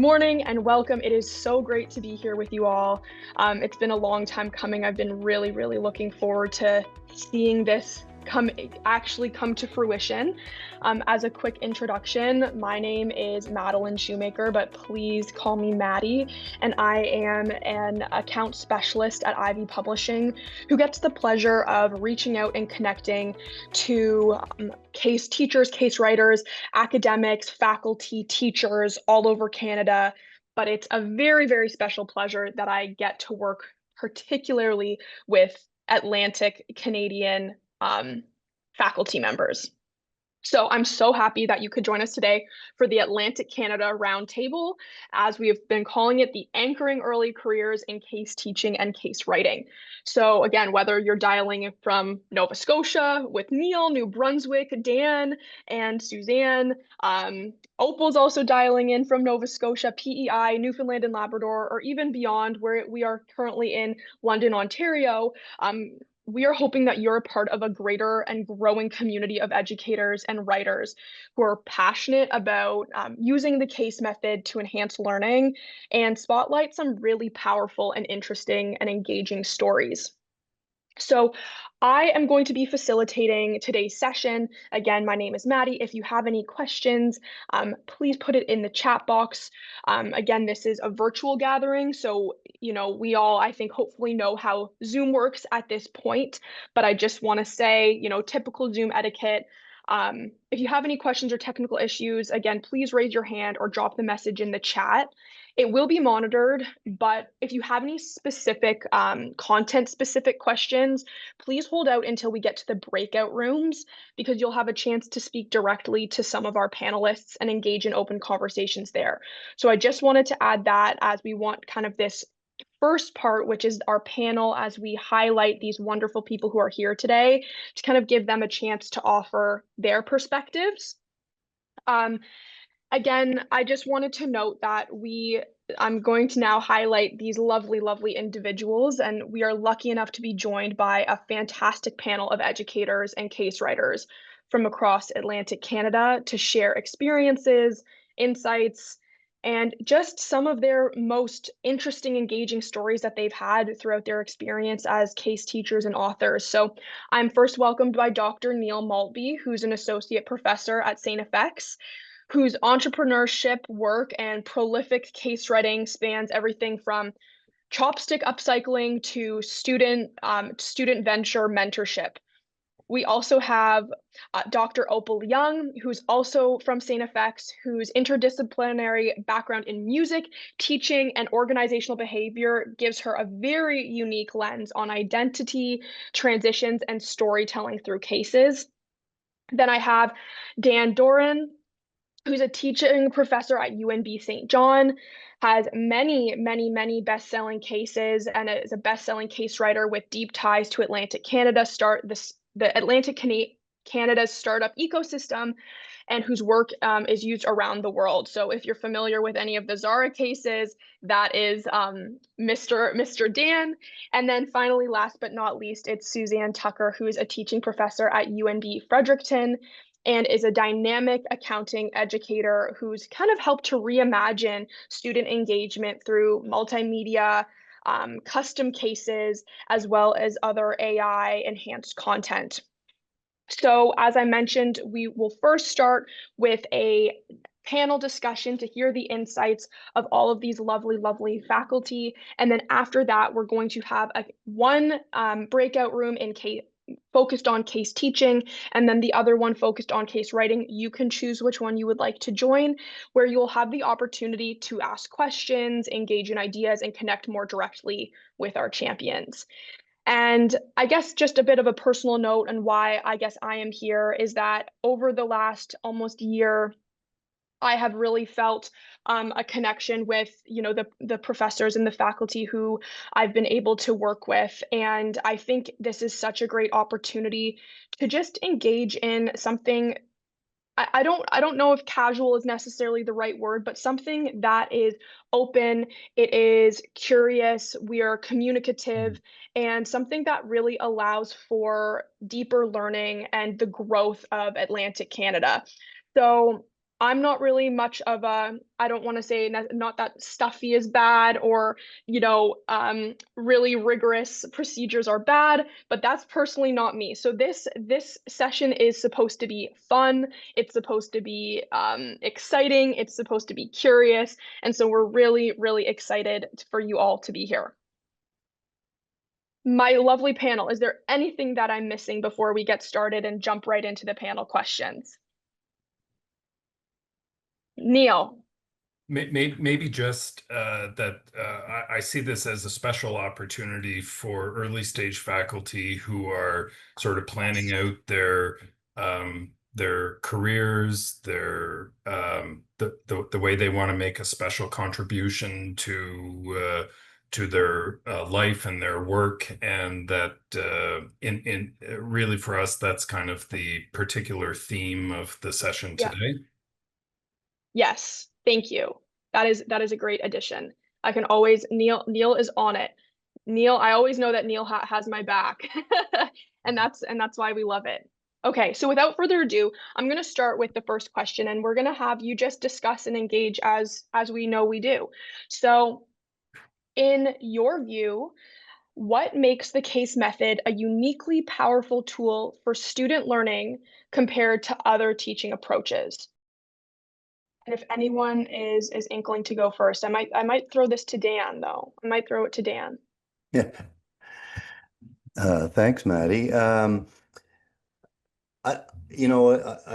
morning and welcome. It is so great to be here with you all. It's been a long time coming. I've been really looking forward to seeing this actually come to fruition. As a quick introduction, my name is Madeline Shoemaker, but please call me Maddie, and I am an account specialist at Ivy Publishing who gets the pleasure of reaching out and connecting to case teachers, case writers, academics, faculty, teachers all over Canada. But it's a very special pleasure that I get to work particularly with Atlantic Canadian faculty members. So I'm so happy that you could join us today for the Atlantic Canada Roundtable, as we have been calling it the Anchoring Early Careers in Case Teaching and Case Writing. So again, whether you're dialing in from Nova Scotia with Neil, New Brunswick, Dan, and Suzanne, Opal's also dialing in from Nova Scotia, PEI, Newfoundland and Labrador, or even beyond, where we are currently in London, Ontario. We are hoping that you're a part of a greater and growing community of educators and writers who are passionate about using the case method to enhance learning and spotlight some really powerful and interesting and engaging stories. So I am going to be facilitating today's session. Again, my name is Maddie. If you have any questions, please put it in the chat box. Again, this is a virtual gathering, so we all, I think, hopefully know how Zoom works at this point. But I just want to say, typical Zoom etiquette. If you have any questions or technical issues, again, please raise your hand or drop the message in the chat. It will be monitored, but if you have any specific content-specific questions, please hold out until we get to the breakout rooms, because you'll have a chance to speak directly to some of our panelists and engage in open conversations there. So I just wanted to add that, as we want kind of this first part, which is our panel, as we highlight these wonderful people who are here today, to kind of give them a chance to offer their perspectives. Again, I just wanted to note that I'm going to now highlight these lovely individuals, and we are lucky enough to be joined by a fantastic panel of educators and case writers from across Atlantic Canada to share experiences, insights, and just some of their most interesting, engaging stories that they've had throughout their experience as case teachers and authors. So I'm first welcomed by Dr. Neil Maltby, who's an associate professor at St. FX, whose entrepreneurship work and prolific case writing spans everything from chopstick upcycling to student venture mentorship. We also have Dr. Opal Leung, who's also from St. FX, whose interdisciplinary background in music, teaching, and organizational behavior gives her a very unique lens on identity, transitions, and storytelling through cases. Then I have Dan Doiron, who's a teaching professor at UNB St. John, has many best-selling cases, and is a best-selling case writer with deep ties to Atlantic Canada, the Atlantic Canada's startup ecosystem, and whose work is used around the world. So if you're familiar with any of the Zara cases, that is Mr. Dan. And then finally, last but not least, it's Suzanne Tucker, who is a teaching professor at UNB Fredericton, and is a dynamic accounting educator who's kind of helped to reimagine student engagement through multimedia, custom cases, as well as other AI-enhanced content. So as I mentioned, we will first start with a panel discussion to hear the insights of all of these lovely faculty. And then after that, we're going to have one breakout room focused on case teaching, and then the other one focused on case writing. You can choose which one you would like to join, where you'll have the opportunity to ask questions, engage in ideas, and connect more directly with our champions. And I guess just a bit of a personal note and why I guess I am here is that over the last almost year, I have really felt a connection with, the professors and the faculty who I've been able to work with. And I think this is such a great opportunity to just engage in something. I don't know if casual is necessarily the right word, but something that is open, it is curious, we are communicative, and something that really allows for deeper learning and the growth of Atlantic Canada. So I'm not really much of a, I don't want to say not that stuffy is bad or, really rigorous procedures are bad, but that's personally not me. So this session is supposed to be fun. It's supposed to be exciting. It's supposed to be curious. And so we're really, really excited for you all to be here. My lovely panel, is there anything that I'm missing before we get started and jump right into the panel questions? Neil. Maybe just that I see this as a special opportunity for early stage faculty who are sort of planning out their careers, the way they want to make a special contribution to their life and their work, and that in really for us that's kind of the particular theme of the session Yeah. today. Yes, thank you. That is a great addition. I can always Neil is on it. Neil, I always know that Neil has my back. And that's why we love it. Okay, so without further ado, I'm going to start with the first question and we're going to have you just discuss and engage as we know we do. So, in your view, what makes the case method a uniquely powerful tool for student learning compared to other teaching approaches? And if anyone is inkling to go first, I might throw this to Dan though. I might throw it to Dan. Yeah. Thanks, Maddie. I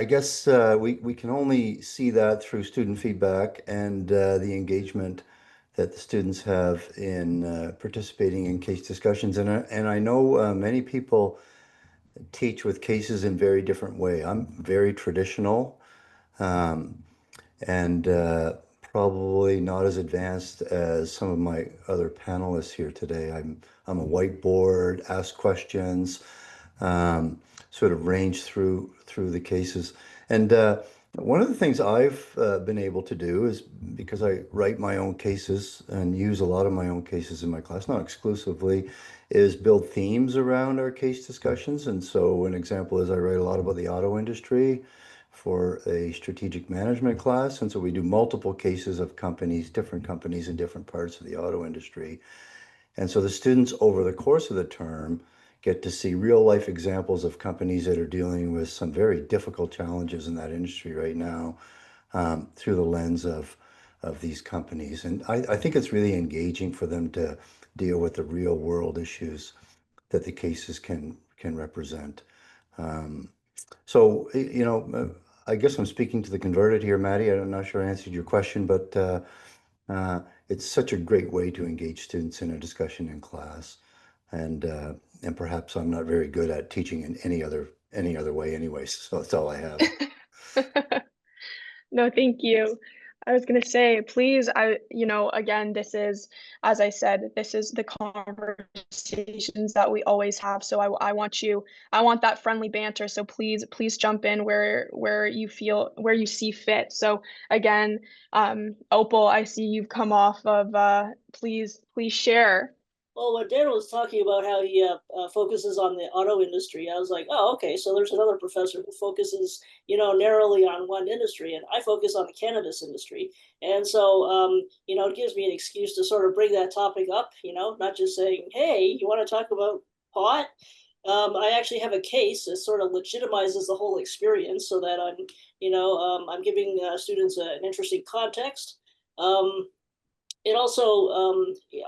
guess we can only see that through student feedback and the engagement that the students have in participating in case discussions. And I know many people teach with cases in very different way. I'm very traditional. Um, and probably not as advanced as some of my other panelists here today. I'm a whiteboard, ask questions, um, sort of range through the cases. And one of the things I've been able to do is because I write my own cases and use a lot of my own cases in my class, not exclusively, is build themes around our case discussions. And so an example is I write a lot about the auto industry for a strategic management class. And so we do multiple cases of companies, different companies in different parts of the auto industry. And so the students over the course of the term get to see real life examples of companies that are dealing with some very difficult challenges in that industry right now, through the lens of these companies. And I think it's really engaging for them to deal with the real world issues that the cases can represent. Um, I guess I'm speaking to the converted here, Maddie. I'm not sure I answered your question, but it's such a great way to engage students in a discussion in class, and and perhaps I'm not very good at teaching in any other way, anyway. So that's all I have. No, thank you. I was gonna say, please, again, this is, as I said, this is the conversations that we always have. So I want that friendly banter. So please jump in where you feel, where you see fit. So again, Opal, I see you've come off of, please share. Well, when Dan was talking about how he focuses on the auto industry, I was like, oh, okay, so there's another professor who focuses, narrowly on one industry, and I focus on the cannabis industry. And so, it gives me an excuse to sort of bring that topic up, not just saying, hey, you want to talk about pot? I actually have a case that sort of legitimizes the whole experience so that I'm giving students an interesting context. Um, it also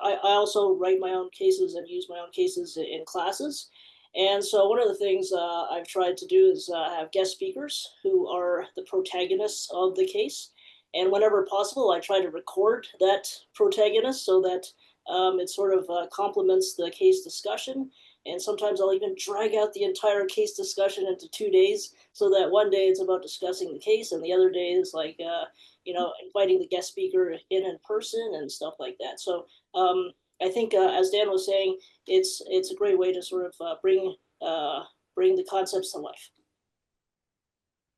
I also write my own cases and use my own cases in classes. And so one of the things I've tried to do is have guest speakers who are the protagonists of the case. And whenever possible, I try to record that protagonist so that it sort of complements the case discussion. And sometimes I'll even drag out the entire case discussion into 2 days so that one day it's about discussing the case and the other day is like inviting the guest speaker in person and stuff like that. So I think, as Dan was saying, it's a great way to sort of bring the concepts to life.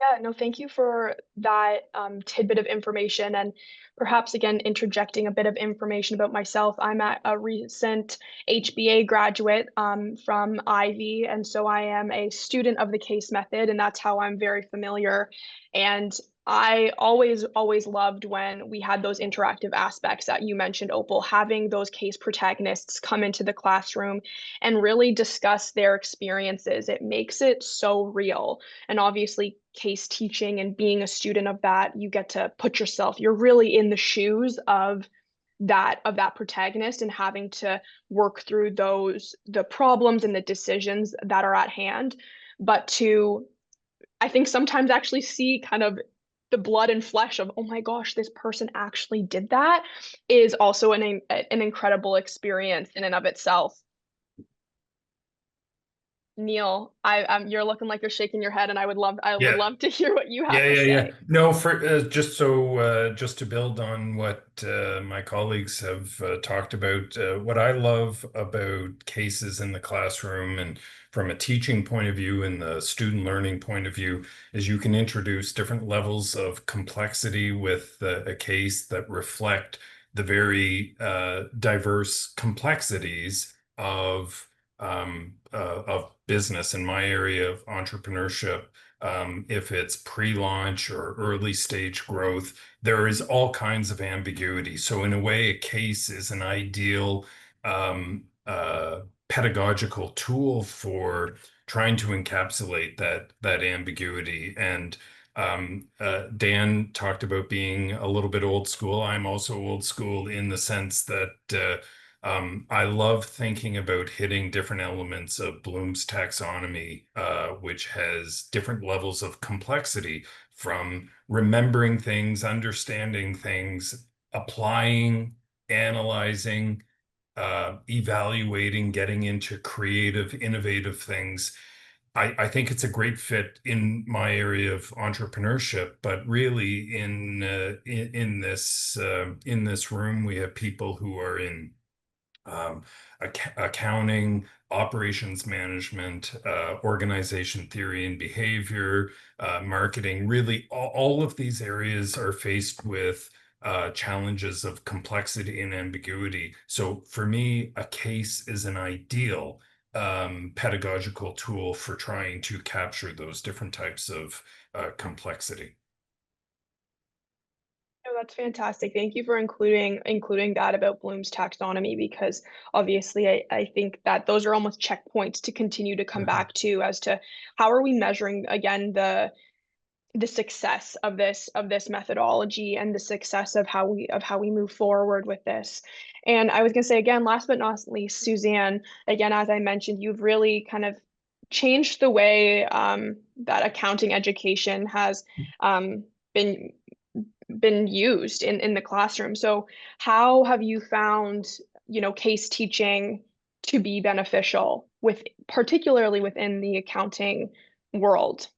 Yeah, no, thank you for that tidbit of information and perhaps again interjecting a bit of information about myself. I'm a recent HBA graduate from Ivy, and so I am a student of the case method, and that's how I'm very familiar. And I always loved when we had those interactive aspects that you mentioned, Opal, having those case protagonists come into the classroom and really discuss their experiences. It makes it so real. And obviously, case teaching and being a student of that, you get to put yourself, you're really in the shoes of that protagonist and having to work through the problems and the decisions that are at hand. But to I think sometimes actually see kind of the blood and flesh of, oh my gosh, this person actually did that is also an incredible experience in and of itself. Neil, you're looking like you're shaking your head, and I would Yeah. love to hear what you have Yeah, to yeah, yeah. say. No, for just to build on what my colleagues have talked about, what I love about cases in the classroom and from a teaching point of view and the student learning point of view is you can introduce different levels of complexity with a case that reflect the very diverse complexities of business in my area of entrepreneurship, if it's pre-launch or early stage growth, there is all kinds of ambiguity. So in a way, a case is an ideal pedagogical tool for trying to encapsulate that ambiguity. And Dan talked about being a little bit old school. I'm also old school in the sense that I love thinking about hitting different elements of Bloom's taxonomy, which has different levels of complexity from remembering things, understanding things, applying, analyzing, evaluating, getting into creative, innovative things. I think it's a great fit in my area of entrepreneurship, but really in this room, we have people who are in um, accounting, operations management, organization theory and behavior, marketing. Really, all of these areas are faced with challenges of complexity and ambiguity. So for me, a case is an ideal pedagogical tool for trying to capture those different types of complexity. No, that's fantastic. Thank you for including that about Bloom's taxonomy because obviously I think that those are almost checkpoints to continue to come Mhm. back to as to how are we measuring again the success of this methodology and the success of how we move forward with this. And I was going to say again, last but not least, Suzanne, again, as I mentioned, you've really kind of changed the way that accounting education has been used in the classroom. So how have you found, case teaching to be beneficial with particularly within the accounting world?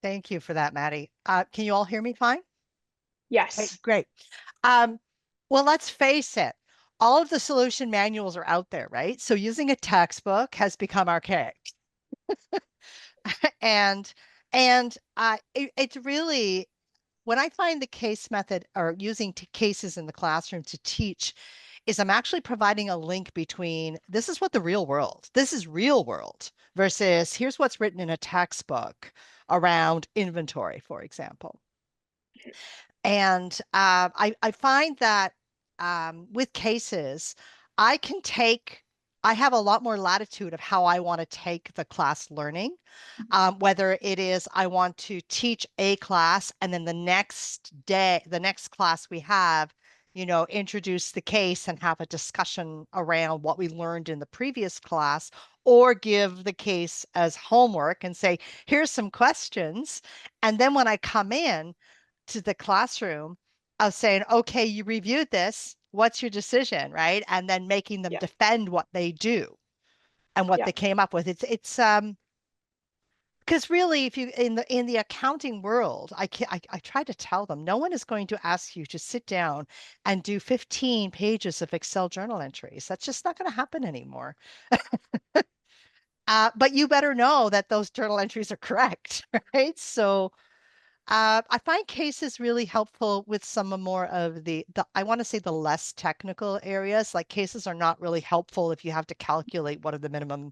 Thank you for that, Maddie. Can you all hear me fine? Okay, Yes. great. Um, well, let's face it, all of the solution manuals are out there, right? So using a textbook has become archaic. And it's really when I find the case method or using cases in the classroom to teach is I'm actually providing a link between this is what the real world, this is real world versus here's what's written in a textbook around inventory, for example. And I find that with cases, I can take, I have a lot more latitude of how I want to take the class learning. Whether it is I want to teach a class and then the next day, the next class we have, introduce the case and have a discussion around what we learned in the previous class, or give the case as homework and say, here's some questions. And then when I come in, to the classroom of saying, okay, you reviewed this. What's your decision? Right. And then making them Yeah. defend what they do and what Yeah. they came up with. It's because really if you in the accounting world, I try to tell them no one is going to ask you to sit down and do 15 pages of Excel journal entries. That's just not going to happen anymore. But you better know that those journal entries are correct, right? So I find cases really helpful with some more of the I want to say the less technical areas. Like cases are not really helpful if you have to calculate what are the minimum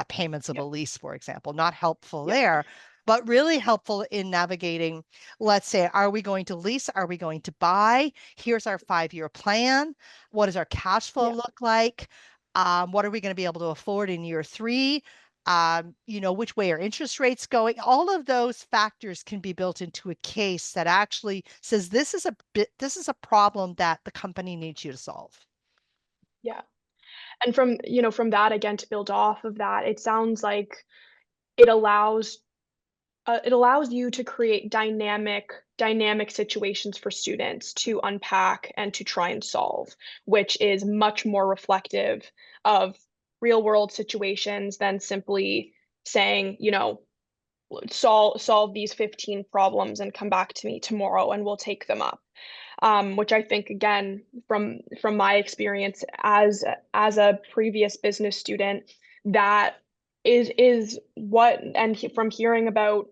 payments of Yeah. a lease, for example. Not helpful Yeah. there. but really helpful in navigating, let's say, are we going to lease? Are we going to buy? Here's our 5-year plan. What does our cash flow Yeah. look like? What are we going to be able to afford in year 3? Which way are interest rates going? All of those factors can be built into a case that actually says this is a problem that the company needs you to solve. Yeah. And from that, again, to build off of that, it sounds like it allows you to create dynamic situations for students to unpack and to try and solve, which is much more reflective of real world situations than simply saying, solve these 15 problems and come back to me tomorrow and we'll take them up. Which I think, again, from my experience as a previous business student, that is what, and from hearing about,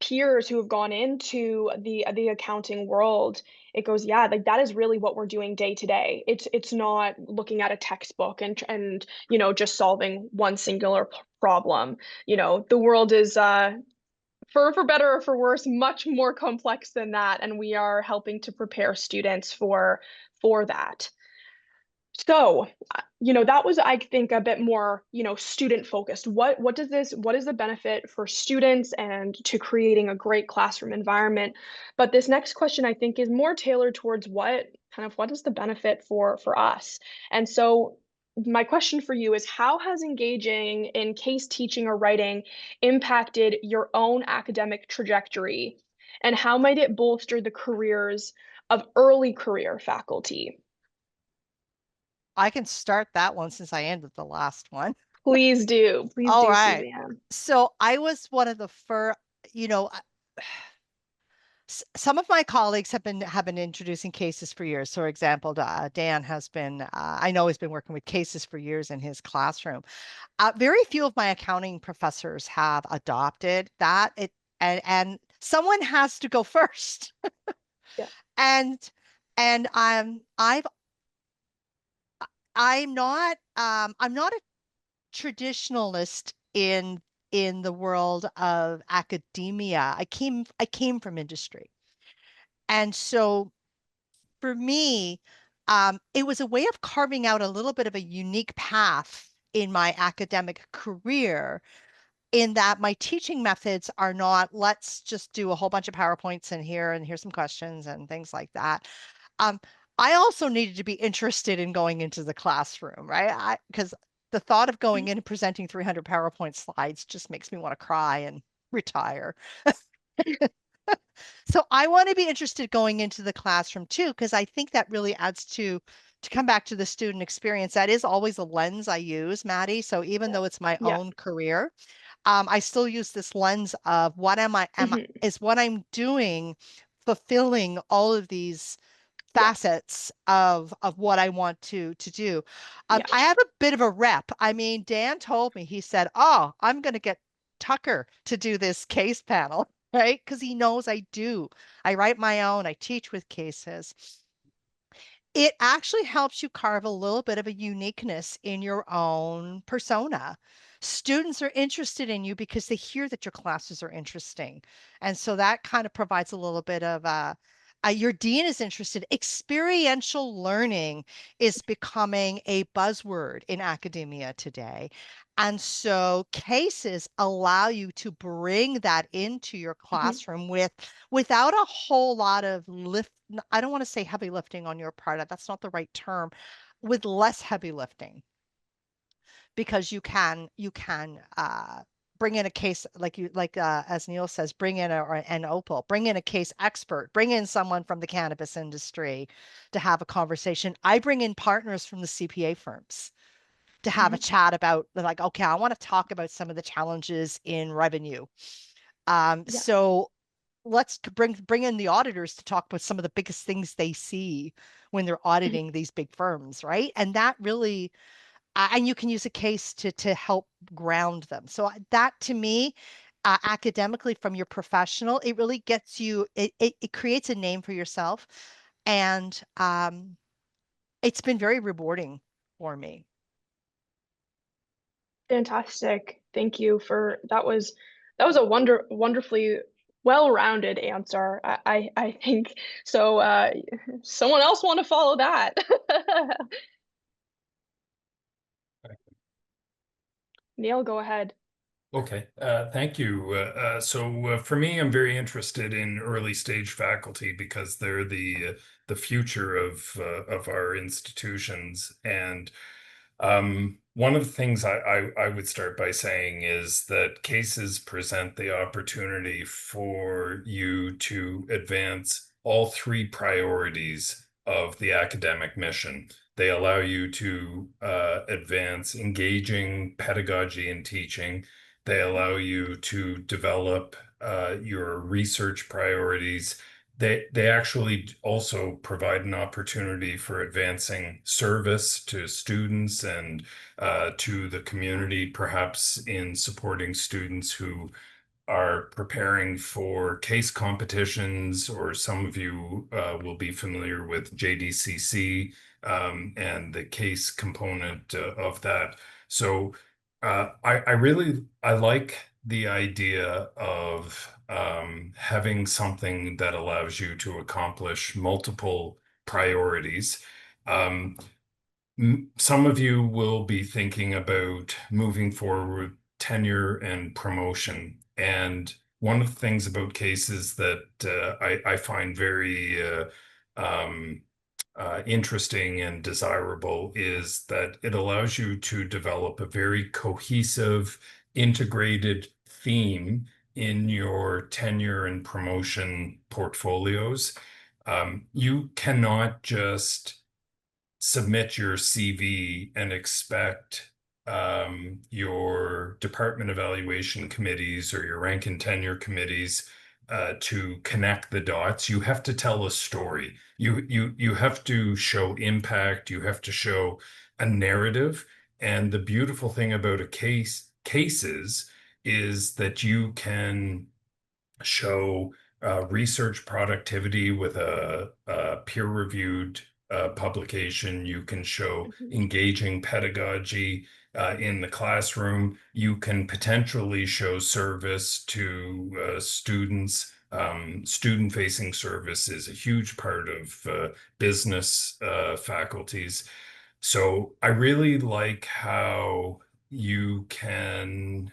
peers who have gone into the accounting world, it goes, yeah, like that is really what we're doing day to day. It's not looking at a textbook and just solving one singular problem. The world is for better or for worse, much more complex than that, and we are helping to prepare students for that. So, that was, I think, a bit more, student focused. What is the benefit for students and to creating a great classroom environment? But this next question, I think, is more tailored towards what is the benefit for us? And so my question for you is, how has engaging in case teaching or writing impacted your own academic trajectory? And how might it bolster the careers of early career faculty? I can start that one since I ended the last one. Please do. Please All do, right. Suzanne. So I was one of the first, some of my colleagues have been introducing cases for years. So, for example, Dan has been, I know he's been working with cases for years in his classroom. Very few of my accounting professors have adopted that. And someone has to go first. Yeah. And I'm not a traditionalist in the world of academia. I came from industry. And so for me, it was a way of carving out a little bit of a unique path in my academic career, in that my teaching methods are not, let's just do a whole bunch of PowerPoints and here's some questions and things like that. Um, I also needed to be interested in going into the classroom, right? Because the thought of going Mhm. in and presenting 300 PowerPoint slides just makes me want to cry and retire. So I want to be interested going into the classroom too, because I think that really adds to come back to the student experience. That is always a lens I use, Maddie. So even Yeah. though it's my Yeah. own career, I still use this lens of what Mhm. is what I'm doing fulfilling all of these Yeah. facets of what I want to do. Yeah. I have a bit of a rep. I mean, Dan told me, he said, "Oh, I'm going to get Tucker to do this case panel," right? Because he knows I do. I write my own, I teach with cases. It actually helps you carve a little bit of a uniqueness in your own persona. Students are interested in you because they hear that your classes are interesting. And so that kind of provides a little bit of your dean is interested. Experiential learning is becoming a buzzword in academia today. And so cases allow you to bring that into your Mhm. classroom without a whole lot of I don't want to say heavy lifting on your part. That's not the right term. With less heavy lifting, because you can bring in a case as Neil says, bring in an Opal, bring in a case expert, bring in someone from the cannabis industry to have a conversation. I bring in partners from the CPA firms to have a Mhm. chat about, like, okay, I want to talk about some of the challenges in revenue. Yeah. So let's bring in the auditors to talk about some of the biggest things they see when they're Mhm. auditing these big firms, right? And that really, and you can use a case to help ground them. So that to me, academically from your professional, it really gets you. It creates a name for yourself, and it's been very rewarding for me. Fantastic. Thank you for that. Was That was a wonderfully well-rounded answer. I think so. Someone else want to follow that? Neil, go ahead. Okay, thank you. So for me, I'm very interested in early stage faculty because they're the future of our institutions. And one of the things I would start by saying is that cases present the opportunity for you to advance all three priorities of the academic mission. They allow you to advance engaging pedagogy and teaching. They allow you to develop your research priorities. They actually also provide an opportunity for advancing service to students and to the community, perhaps in supporting students who are preparing for case competitions, or some of you will be familiar with JDCC and the case component of that. So I like the idea of having something that allows you to accomplish multiple priorities. Um, some of you will be thinking about moving forward tenure and promotion. And one of the things about cases that I find very interesting and desirable is that it allows you to develop a very cohesive, integrated theme in your tenure and promotion portfolios. You cannot just submit your CV and expect your department evaluation committees or your rank and tenure committees to connect the dots. You have to tell a story. You have to show impact. You have to show a narrative. And the beautiful thing about cases is that you can show research productivity with a peer-reviewed publication. You can show engaging pedagogy in the classroom. You can potentially show service to students. Student-facing service is a huge part of business faculties. So I really like how you can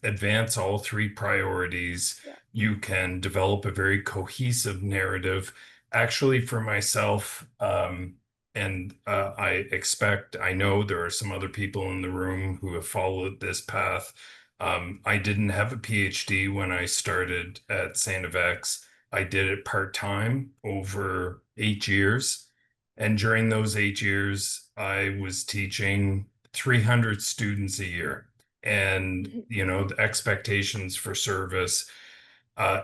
advance all three priorities. Yeah. You can develop a very cohesive narrative. Actually, for myself, and I know there are some other people in the room who have followed this path. I didn't have a PhD when I started at St. FX. I did it part-time over 8 years. And during those 8 years, I was teaching 300 students a year. And, you know, the expectations for service,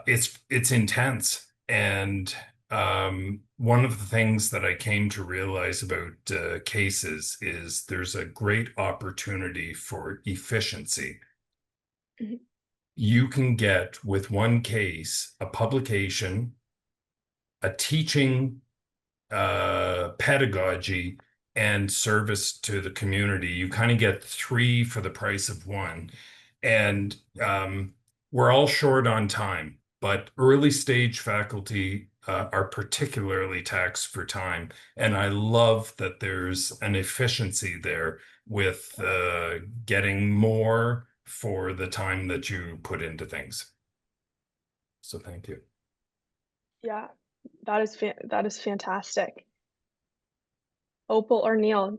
it's intense. And one of the things that I came to realize about cases is there's a great opportunity for efficiency. You can get with one case a publication, a teaching pedagogy, and service to the community. You kind of get three for the price of one. And we're all short on time, but early stage faculty are particularly taxed for time. And I love that there's an efficiency there with getting more for the time that you put into things. So thank you. Yeah, that is fantastic. Opal or Neil?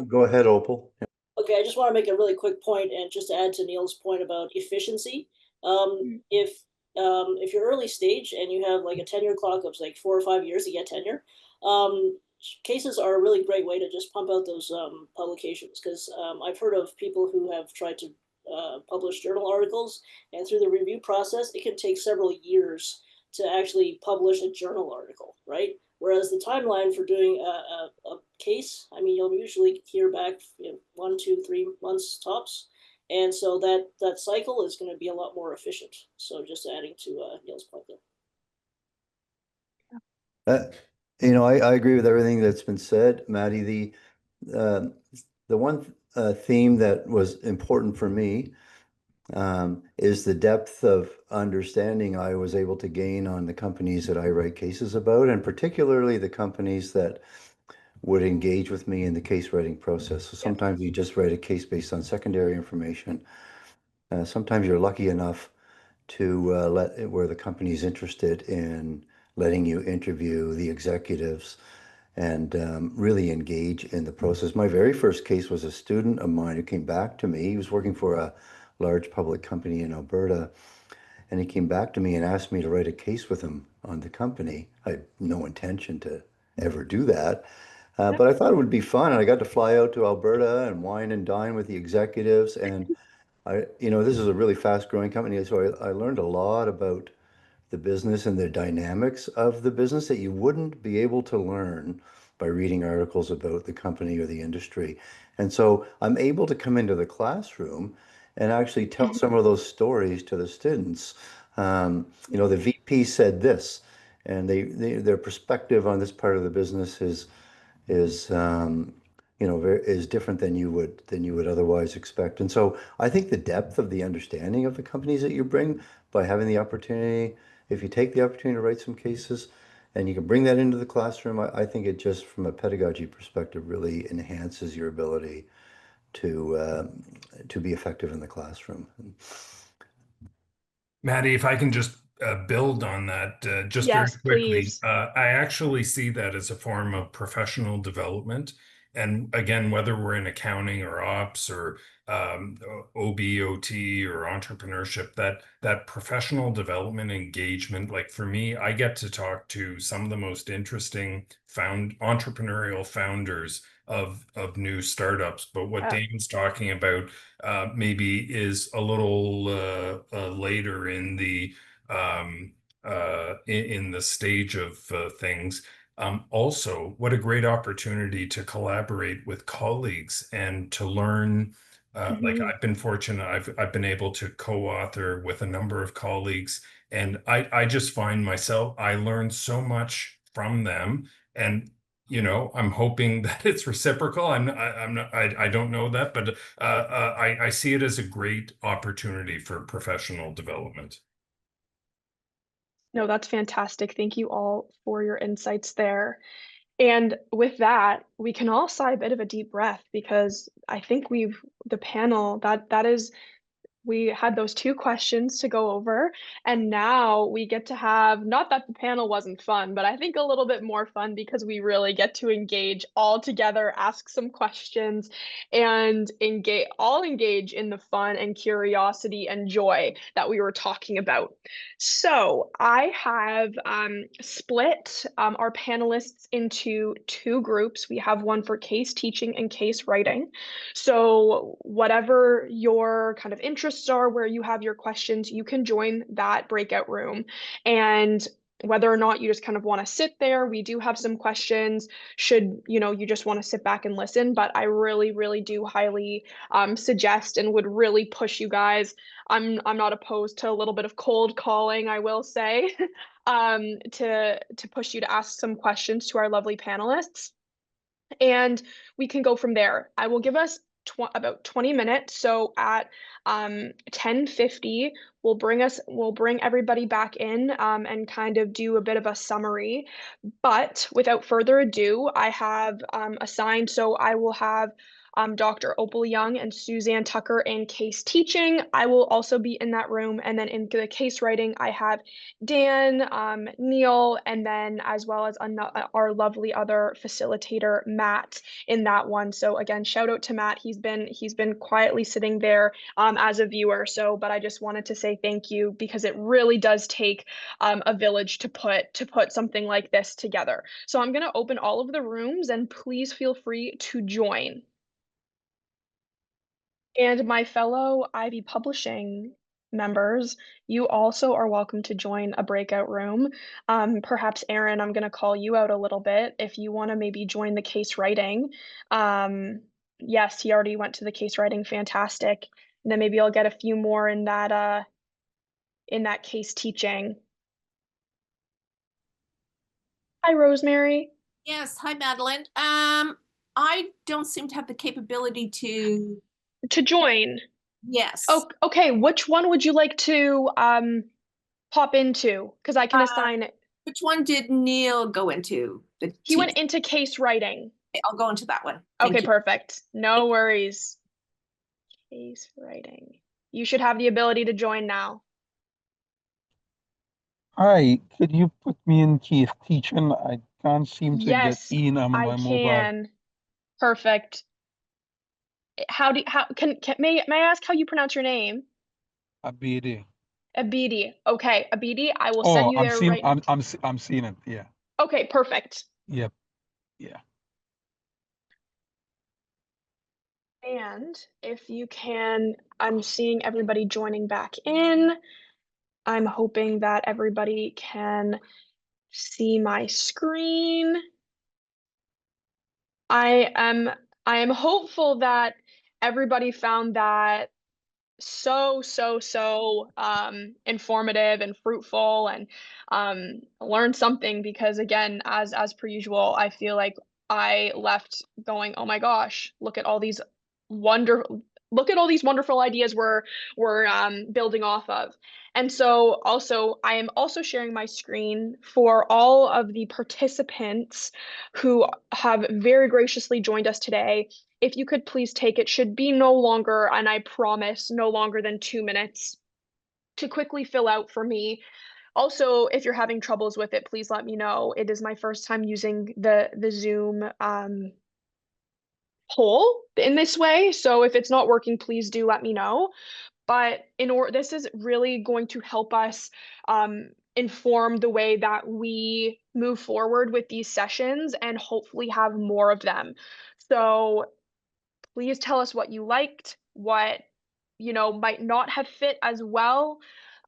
Go ahead, Opal. Okay, I just want to make a really quick point and just add to Neil's point about efficiency. If you're early stage and you have like a tenure clock of like 4 or 5 years to get tenure, cases are a really great way to just pump out those publications, because I've heard of people who have tried to publish journal articles, and through the review process, it can take several years to actually publish a journal article, right? Whereas the timeline for doing a case, I mean, you'll usually hear back in 1, 2, 3 months tops. And so that cycle is going to be a lot more efficient. So just adding to Neil's point there. You know, I agree with everything that's been said, Maddie. The one theme that was important for me is the depth of understanding I was able to gain on the companies that I write cases about, and particularly the companies that would engage with me in the case writing process. So sometimes you just write a case based on secondary information. Sometimes you're lucky enough to where the company is interested in letting you interview the executives and really engage in the process. My very first case was a student of mine who came back to me. He was working for a large public company in Alberta, and he came back to me and asked me to write a case with him on the company. I had no intention to ever do that, but I thought it would be fun, and I got to fly out to Alberta and wine and dine with the executives. And this is a really fast-growing company, so I learned a lot about the business and the dynamics of the business that you wouldn't be able to learn by reading articles about the company or the industry. And so I'm able to come into the classroom and actually tell some of those stories to the students. The VP said this, and their perspective on this part of the business is is different than you would otherwise expect. And so I think the depth of the understanding of the companies that you bring by having the opportunity, if you take the opportunity to write some cases and you can bring that into the classroom, I think it just from a pedagogy perspective really enhances your ability to be effective in the classroom. Maddie, if I can just build on that just very Yes, quickly, please. I actually see that as a form of professional development. And again, whether we're in accounting or ops or OBOT or entrepreneurship, that professional development engagement, like for me, I get to talk to some of the most interesting entrepreneurial founders of new startups. But what Dan's talking about maybe is a little later in the stage of things. Also, what a great opportunity to collaborate with colleagues and to learn. Like I've been fortunate, I've been able to co-author with a number of colleagues, and I just find myself I learn so much from them, and I'm hoping that it's reciprocal. I'm not, I don't know that, but I see it as a great opportunity for professional development. No, that's fantastic. Thank you all for your insights there. And with that, we can all sigh a bit of a deep breath because I think the panel that is we had those two questions to go over, and now we get to have, not that the panel wasn't fun, but I think a little bit more fun because we really get to engage all together, ask some questions, and engage in the fun and curiosity and joy that we were talking about. So I have split our panelists into two groups. We have one for case teaching and case writing. So whatever your kind of interests are, where you have your questions, you can join that breakout room. And whether or not you just kind of want to sit there, we do have some questions should, you just want to sit back and listen. But I really, really do highly suggest and would really push you guys. I'm not opposed to a little bit of cold calling, I will say, to push you to ask some questions to our lovely panelists. And we can go from there. I will give us about 20 minutes. So at 10:50, we'll bring everybody back in and kind of do a bit of a summary. But without further ado, I have assigned, so I will have Dr. Opal Leung and Suzanne Tucker in case teaching. I will also be in that room. And then in the case writing, I have Dan, Neil, and then as well as our lovely other facilitator, Matt, in that one. So again, shout out to Matt. He's been quietly sitting there as a viewer. So, but I just wanted to say thank you because it really does take a village to put something like this together. So I'm going to open all of the rooms and please feel free to join. And my fellow Ivy Publishing members, you also are welcome to join a breakout room. Perhaps Aaron, I'm going to call you out a little bit if you want to maybe join the case writing. Yes, he already went to the case writing. Fantastic. And then maybe I'll get a few more in that case teaching. Hi, Rosemary. Yes, hi, Madeline. I don't seem to have the capability to join. Yes. Oh, okay. Which one would you like to pop into? Because I can assign it. Which one did Neil go into? He went into case writing. I'll go into that one. Thank Okay, you. perfect. No worries. Case writing. You should have the ability to join now. Hi, could you put me in case teaching? I can't seem to get Yes, in on I my mobile. can. Perfect. How can may I ask how you pronounce your name? Abidi. Abidi. Okay, Abidi, I will Oh, send you I'm there seeing right. I'm seeing it. Yeah. Okay, perfect. Yep. Yeah. And if you can, I'm seeing everybody joining back in. I'm hoping that everybody can see my screen. I am I am hopeful that everybody found that so informative and fruitful, and learned something, because again, as per usual, I feel like I left going, oh my gosh, wonder look at all these wonderful ideas we're building off of. And so also I am also sharing my screen for all of the participants who have very graciously joined us today. If you could please take it, should be no longer, and I promise, no longer than 2 minutes to quickly fill out for me. Also, if you're having troubles with it, please let me know. It is my first time using the Zoom poll in this way. So if it's not working, please do let me know. But this is really going to help us inform the way that we move forward with these sessions and hopefully have more of them. So please tell us what you liked, what might not have fit as well,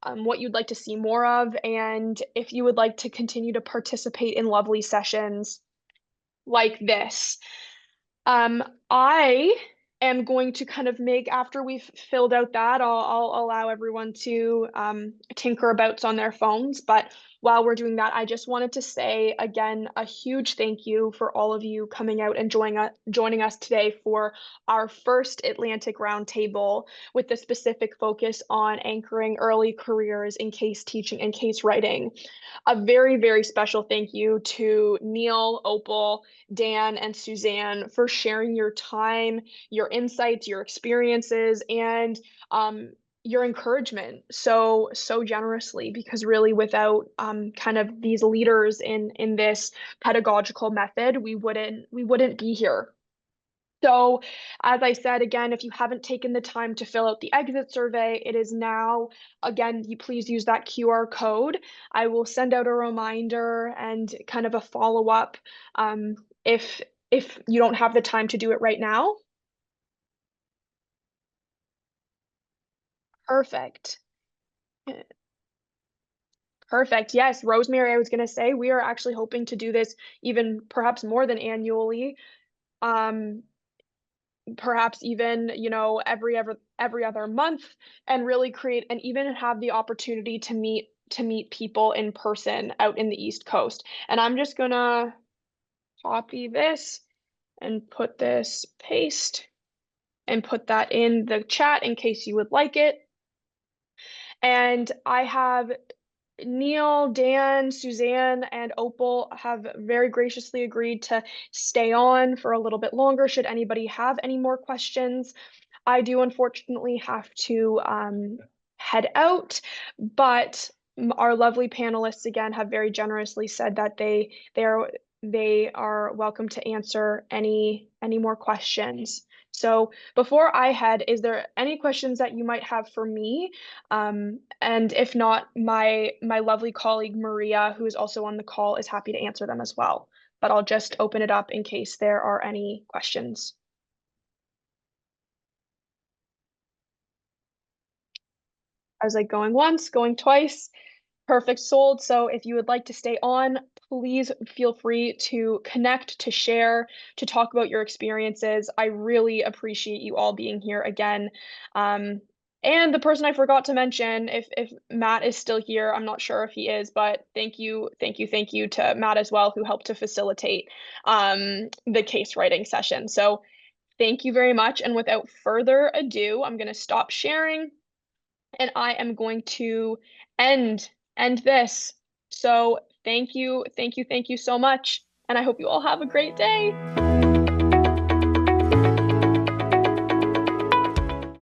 what you'd like to see more of, and if you would like to continue to participate in lovely sessions like this. I am going to kind of after we've filled out that, I'll allow everyone to tinker about on their phones. But while we're doing that, I just wanted to say again a huge thank you for all of you coming out and joining us today for our first Atlantic Roundtable with the specific focus on anchoring early careers in case teaching and case writing. A very, very special thank you to Neil, Opal, Dan, and Suzanne for sharing your time, your insights, your experiences, and your encouragement so generously, because really without kind of these leaders in this pedagogical method, we wouldn't be here. So, as I said, again, if you haven't taken the time to fill out the exit survey, it is now. Again, you please use that QR code. I will send out a reminder and kind of a follow-up if you don't have the time to do it right now. Perfect. Perfect. Yes, Rosemary, I was going to say, we are actually hoping to do this even perhaps more than annually. Perhaps even every other month, and really create and even have the opportunity to meet people in person out in the East Coast. And I'm just gonna copy this and paste and put that in the chat in case you would like it. And I have Neil, Dan, Suzanne, and Opal have very graciously agreed to stay on for a little bit longer should anybody have any more questions. I do unfortunately have to head out, but our lovely panelists again have very generously said that they are welcome to answer any more questions. So before I head, is there any questions that you might have for me? And if not, my lovely colleague Maria, who is also on the call, is happy to answer them as well. But I'll just open it up in case there are any questions. I was like going once, going twice. Perfect, sold. So if you would like to stay on, please feel free to connect, to share, to talk about your experiences. I really appreciate you all being here again. And the person I forgot to mention, if Matt is still here, I'm not sure if he is, but thank you to Matt as well, who helped to facilitate the case writing session. So Thank you very much. And without further ado, I'm going to stop sharing and I am going to end this. So thank you so much. And I hope you all have a great day.